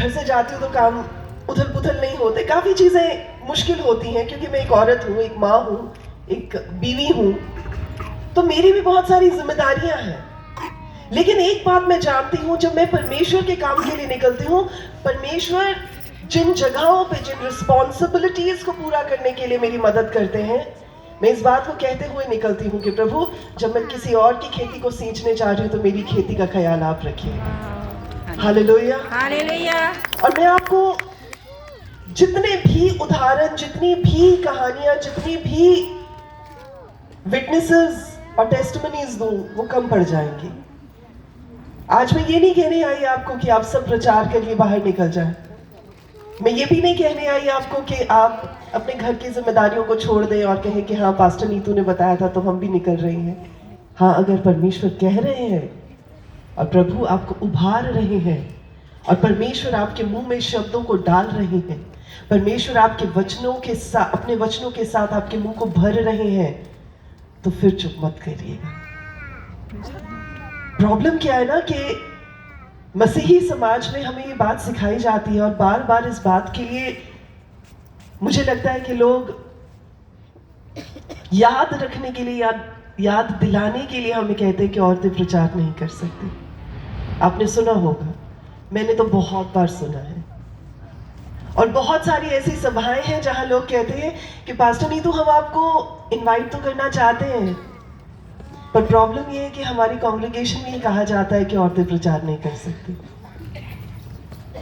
घर से जाती हूँ तो काम उथल पुथल नहीं होते, काफी चीजें मुश्किल होती हैं क्योंकि मैं एक औरत हूँ, एक माँ हूँ, एक बीवी हूँ, तो मेरी भी बहुत सारी जिम्मेदारियां हैं। लेकिन एक बात मैं जानती हूँ, जब मैं परमेश्वर के काम के लिए निकलती हूँ, परमेश्वर जिन जगहों पे जिन रिस्पॉन्सिबिलिटीज को पूरा करने के लिए मेरी मदद करते हैं, मैं इस बात को कहते हुए निकलती हूँ कि प्रभु, जब मैं किसी और की खेती को सींचने जा रही हूँ तो मेरी खेती का ख्याल आप रखिए। Hallelujah, hallelujah. और मैं आपको जितने भी उदाहरण, जितनी भी कहानियां, जितनी भी विटनेसेस और टेस्टिमनीज दूं, वो कम पड़ जाएंगी। आज मैं ये नहीं कहने आई आपको कि आप सब प्रचार के लिए बाहर निकल जाएं। मैं ये भी नहीं कहने आई आपको कि आप अपने घर की जिम्मेदारियों को छोड़ दें और कहें कि हाँ, पास्टर नीतू ने बताया था तो हम भी निकल रहे हैं। हाँ, अगर परमेश्वर कह रहे हैं और प्रभु आपको उभार रहे हैं और परमेश्वर आपके मुंह में शब्दों को डाल रहे हैं, परमेश्वर आपके वचनों के साथ, अपने वचनों के साथ आपके मुंह को भर रहे हैं, तो फिर चुप मत करिएगा। प्रॉब्लम क्या है ना कि मसीही समाज में हमें ये बात सिखाई जाती है और बार बार इस बात के लिए मुझे लगता है कि लोग याद रखने के लिए, याद दिलाने के लिए हमें कहते हैं कि औरतें प्रचार नहीं कर सकती। आपने सुना होगा, मैंने तो बहुत बार सुना है, और बहुत सारी ऐसी सभाएं हैं जहां लोग कहते हैं कि पास्टर नीतू, हम आपको इनवाइट तो करना चाहते हैं, पर प्रॉब्लम ये है कि हमारी कांग्रेगेशन में ये कहा जाता है कि औरतें प्रचार नहीं कर सकती।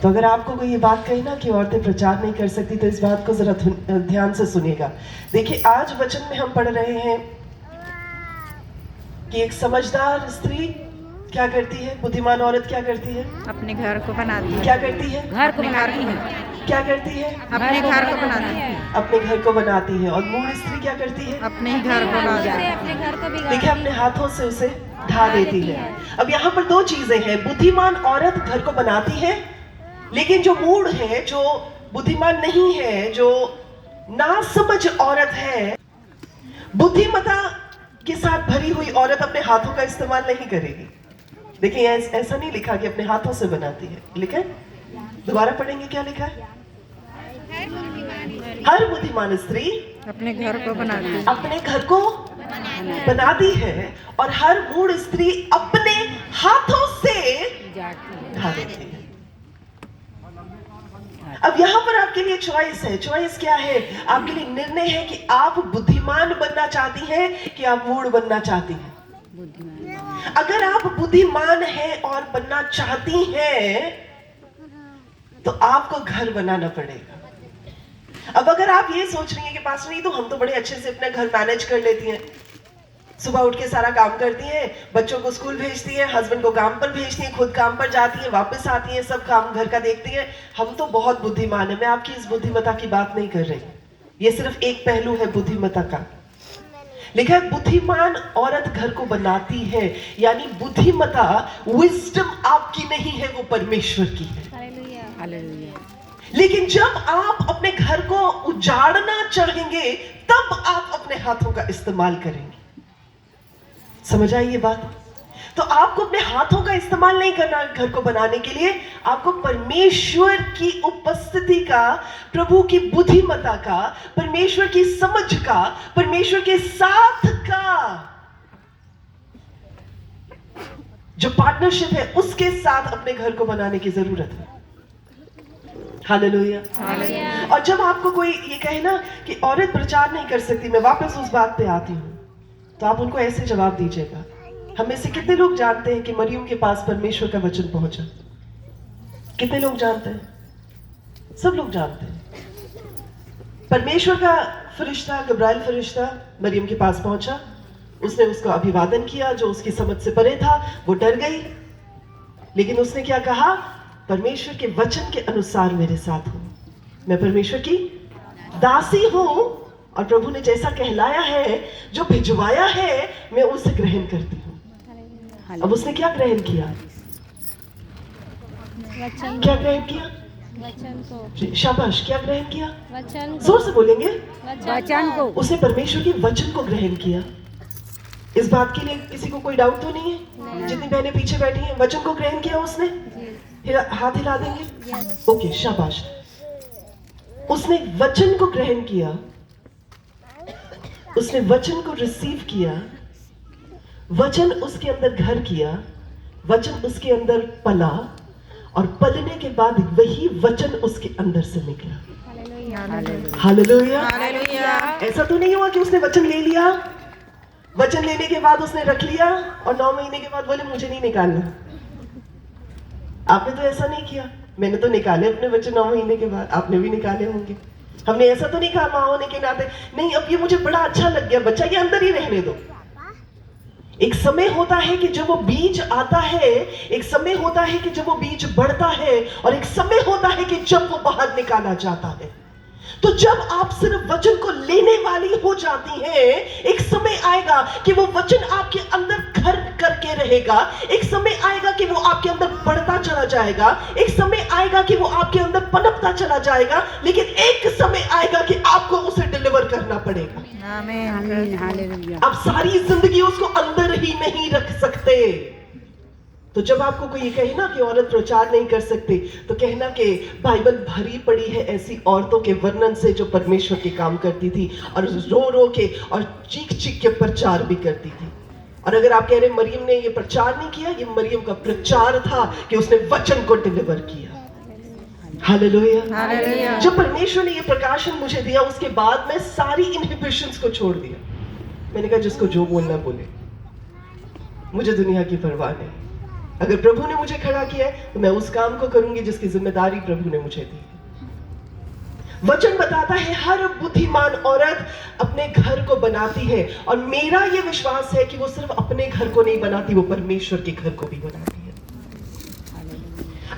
तो अगर आपको कोई ये बात कही ना कि औरतें प्रचार नहीं कर सकती, तो इस बात को जरा ध्यान से सुनिएगा। देखिए, आज वचन में हम पढ़ रहे हैं कि एक समझदार स्त्री क्या करती है, बुद्धिमान औरत क्या करती है? अपने घर को बनाती है। क्या करती है? घर को बनाती है। क्या करती है? अपने घर को बनाती है। अपने घर को बनाती है। और मूढ़ स्त्री क्या करती है? अपने ही घर को बनाती है। अपने घर को बिगाड़ देखिए, अपने हाथों से उसे ढा देती है। अब यहाँ पर दो चीजें हैं, बुद्धिमान औरत घर को बनाती है, लेकिन जो मूढ़ है, जो बुद्धिमान नहीं है, जो नासमझ औरत है, बुद्धिमता के साथ भरी हुई औरत अपने हाथों का इस्तेमाल नहीं करेगी। देखिए, ऐसा नहीं लिखा कि अपने हाथों से बनाती है, लिखा है, दोबारा पढ़ेंगे, क्या लिखा है? हर बुद्धिमान स्त्री अपने घर को बनाती है। अपने घर को बनाती है, और हर मूढ़ स्त्री अपने हाथों से ढा देती है। अब यहाँ पर आपके लिए चॉइस है। चॉइस क्या है? आपके लिए निर्णय है कि आप बुद्धिमान बनना चाहती हैं कि आप मूढ़ बनना चाहती हैं। अगर आप बुद्धिमान हैं और बनना चाहती हैं, तो आपको घर बनाना पड़ेगा। अब अगर आप ये सोच रही हैं कि पास नहीं, तो हम तो बड़े अच्छे से अपना घर मैनेज कर लेती हैं, सुबह उठ के सारा काम करती हैं, बच्चों को स्कूल भेजती हैं, हस्बैंड को काम पर भेजती हैं, खुद काम पर जाती हैं, वापस आती हैं, सब काम घर का देखती हैं, हम तो बहुत बुद्धिमान है। मैं आपकी इस बुद्धिमता की बात नहीं कर रही, ये सिर्फ एक पहलू है बुद्धिमता का। लिखा है, बुद्धिमान औरत घर को बनाती है, यानी बुद्धिमता, विजडम आपकी नहीं है, वो परमेश्वर की है। हालेलुया। लेकिन जब आप अपने घर को उजाड़ना चाहेंगे, तब आप अपने हाथों का इस्तेमाल करेंगे। समझ आई ये बात? तो आपको अपने हाथों का इस्तेमाल नहीं करना घर को बनाने के लिए, आपको परमेश्वर की उपस्थिति का, प्रभु की बुद्धिमता का, परमेश्वर की समझ का, परमेश्वर के साथ का जो पार्टनरशिप है, उसके साथ अपने घर को बनाने की जरूरत है। हालेलुया। और जब आपको कोई ये कहे ना कि औरत प्रचार नहीं कर सकती, मैं वापस उस बात पे आती हूँ, तो आप उनको ऐसे जवाब दीजिएगा, हमें से कितने लोग जानते हैं कि मरियम के पास परमेश्वर का वचन पहुंचा? कितने लोग जानते हैं? सब लोग जानते हैं। परमेश्वर का फरिश्ता, गब्राइल फरिश्ता मरियम के पास पहुंचा, उसने उसको अभिवादन किया, जो उसकी समझ से परे था, वो डर गई, लेकिन उसने क्या कहा? परमेश्वर के वचन के अनुसार मेरे साथ हो, मैं परमेश्वर की दासी हूं, और प्रभु ने जैसा कहलाया है, जो भिजवाया है, मैं उसे ग्रहण करती हूं। अब उसने क्या ग्रहण किया? क्या ग्रहण किया? वचन को। शाबाश, क्या ग्रहन किया? वचन को। जोर से बोलेंगे। वचन को। उसने परमेश्वर के वचन को ग्रहण किया। इस बात के लिए किसी को कोई डाउट तो नहीं है? जितनी बहनें पीछे बैठी हैं, वचन को ग्रहण किया उसने। हाथ हिला देंगे? ओके, शाबाश। उसने वचन को ग्रहण किया, उसने वचन को रिसीव किया, वचन उसके अंदर घर किया, वचन उसके अंदर पला, और पलने के बाद वही वचन उसके अंदर से निकला। हालेलुया। ऐसा तो नहीं हुआ कि उसने वचन ले लिया, वचन लेने के बाद उसने रख लिया और 9 महीने के बाद बोले मुझे नहीं निकालना। आपने तो ऐसा नहीं किया। मैंने तो निकाले अपने बच्चे 9 महीने के बाद, आपने भी निकाले होंगे। हमने ऐसा तो नहीं कहा माँ होने के नाते, नहीं अब ये मुझे बड़ा अच्छा लग गया बच्चा, ये अंदर ही रहने दो। एक समय होता है कि जब वो बीज आता है, एक समय होता है कि जब वो बीज बढ़ता है, और एक समय होता है कि जब वो बाहर निकाला जाता है। तो जब आप सिर्फ वचन को लेने वाली हो जाती हैं, एक समय आएगा कि वो वचन आपके अंदर घर करके रहेगा, एक समय आएगा कि वो आपके अंदर बढ़ता चला जाएगा, एक समय आएगा कि वो आपके अंदर पनपता चला जाएगा, लेकिन एक समय आएगा कि आपको उसे डिलीवर करना पड़ेगा। आमीन, हालेलुया। आप सारी जिंदगी उसको अंदर ही नहीं रख सकते। तो जब आपको कोई ये कहे ना कि औरत प्रचार नहीं कर सकती, तो कहना कि बाइबल भरी पड़ी है ऐसी औरतों के वर्णन से जो परमेश्वर के काम करती थी और रो रो के और चीख चीख के प्रचार भी करती थी। और अगर आप कह रहे मरियम ने ये प्रचार नहीं किया, ये मरियम का प्रचार था कि उसने वचन को डिलीवर किया। हालेलुया। जब परमेश्वर ने ये प्रकाशन मुझे दिया, उसके बाद मैं सारी इनहिबिशंस को छोड़ दिया। मैंने कहा जिसको जो बोलना बोले, मुझे दुनिया की परवाह नहीं। अगर प्रभु ने मुझे खड़ा किया है तो मैं उस काम को करूंगी जिसकी जिम्मेदारी प्रभु ने मुझे दी। वचन बताता है हर बुद्धिमान औरत अपने घर को बनाती है, और मेरा यह विश्वास है कि वो सिर्फ अपने घर को नहीं बनाती, वो परमेश्वर के घर को भी बनाती है।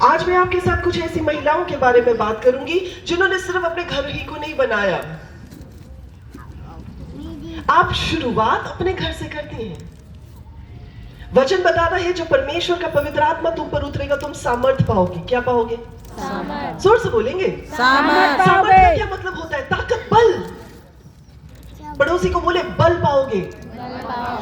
आज मैं आपके साथ कुछ ऐसी महिलाओं के बारे में बात करूंगी जिन्होंने सिर्फ अपने घर ही को नहीं बनाया। आप शुरुआत अपने घर से करती हैं। वचन बताता है जब परमेश्वर का पवित्र आत्मा तुम पर उतरेगा, तुम सामर्थ पाओगे। क्या पाओगे? सामर्थ। जोर से बोलेंगे। सामर्थ का क्या मतलब होता है? ताकत, बल। पड़ोसी को बोले बल पाओगे।